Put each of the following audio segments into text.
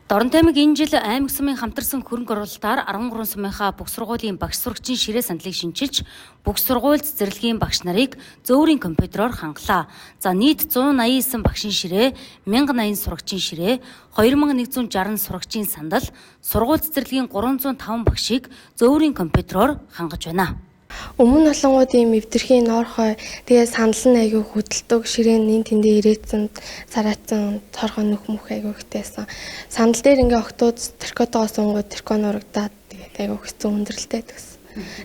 Дорн таймаг энэ жил аймаг сумын хамтарсан хөрөнгө оруулалтаар 13 сумынхаа бүх сургуулийн багш сурагчийн ширээ сандлыг шинчилж, бүх сургууль цэцэрлэгийн багш нарыг зөөврийн компьютероор хангалаа. За нийт 189 багшийн ширээ, 1080 сурагчийн ширээ, 2160 сурагчийн сандал, сургууль цэцэрлэгийн 305 багшийг зөөврийн компьютероор хангаж байна. Өмнө олонгуудын эвдэрхийн ноорхой тэгээ сандал нь аягүй хөдөлдөг ширээн нин тэндээ ирээдсэн цараацсан торхоо нүх мөх аягүй хтэйсэн. Сандал дээр ингээ октод теркотоо сунгууд терко нурагдаад тэгээд аягүй хэцүү өндөрлөлтэй гэсэн.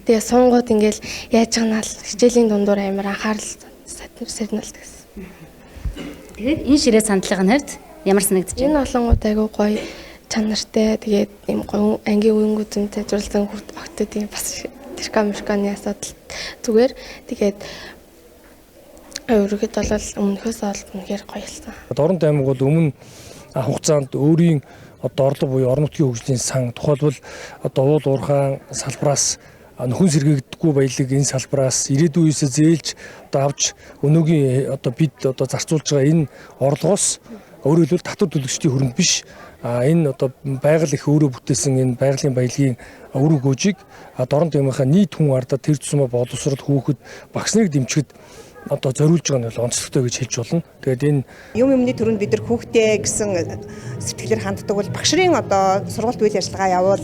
Тэгээ сунгууд ингээл яаж гэнаа л хичээлийн дундуур амар анхаарал сэрнэлт гэсэн. Тэгээд энэ ширээ сандлын хувьд ямар санагдаж байна? Энэ олонгууд аягүй гоё чанартай тэгээд юм гоё ангийн үеийн үзэмтэй зурласан хүрт октодын бас Американы асуудал зүгээр тэгээд өөрөөхд бол өмнөхөөс ол үнэхээр гоёлсан. Дорн таймаг бол өмнө хугацаанд өөрийн орлого буюу орон нутгийн хөгжлийн сан тухайлбал уул уурхаан салбараас нөхөн сэргээгдэхгүй баялаг энэ салбараас ирээдүйн үеэс зээлж авч өнөөгийн бид зарцуулж байгаа энэ орлогоос өөрөөр хэлбэл татвар төлөгчдийн хөрөнгө биш энэ байгаль их өөрөө бүтээсэн энэ байгалийн баялагын үр өгөөжийг Дорн таймынхаа нийт хүн ардаа тэр тусмаа боловсрол хүүхэд багш нарыг дэмжихэд зориулж байгаа нь бол онцлогтой гэж хэлж болно. Тэгээд энэ юмны төрөнд бид нар хүүхдээ гэсэн сэтгэлээр ханддаг бол багш нарын сургалт үйл ажиллагаа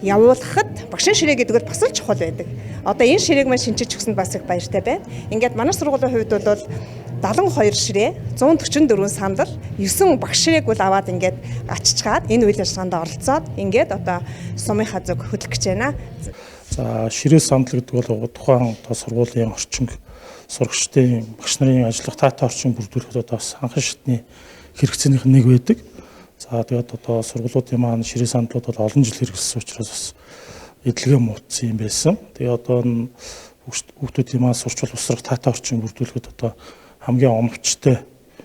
явуулахад багшийн ширээ гэдэг бол бас л чухал байдаг. Энэ ширээг маань шинжиж өгсөнд бас их баяртай байна. Ингээд манай сургуулийн хувьд бол 72 ширээ, 144 сандал, 9 багш ширээг бол аваад ингээд аччихад энэ үйл ажиллагаанд оролцоод ингээд сумынхаа зөв хөдөлгөж байна. За ширээ сандал гэдэг бол тухайн сургуулийн орчинг сурагчдын багш нарын ажиллах таатай орчин бүрдүүлэхэд бас анхан шатны хэрэгцээнийх нь нэг байдаг. За тэгээд сургуулиудын маань ширээ сандлууд бол олон жил хэрэгжсэн учраас бас эдлэгээ муудсан юм байсан. Тэгээд хүүхдүүдийн маань сурч боловсрох таатай орчин бүрдүүлэхэд хамгийн оновчтой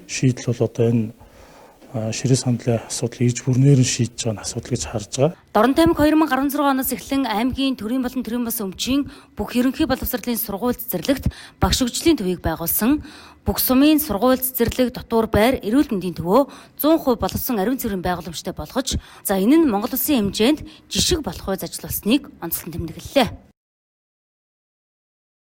шийдэл бол энэ ширээ сандлын асуудал иж бүрнээр нь шийдэж байгаа асуудал гэж харж байгаа. Дорн таймаг 2016 оноос эхлэн аймгийн төрийн болон төрийн бас өмчийн бүх ерөнхий боловсролын сургууль цэцэрлэгт багш хөгжлийн төвийг байгуулсан. Бүх сумын сургууль цэцэрлэг дотуур байр эрүүл мэндийн төвөө 100% боловсон ариун цэврийн байгууламжтай болгож, энэ нь Монгол Улсын хэмжээнд жишг болох үе ажиллуулсныг онцлон тэмдэглэлээ.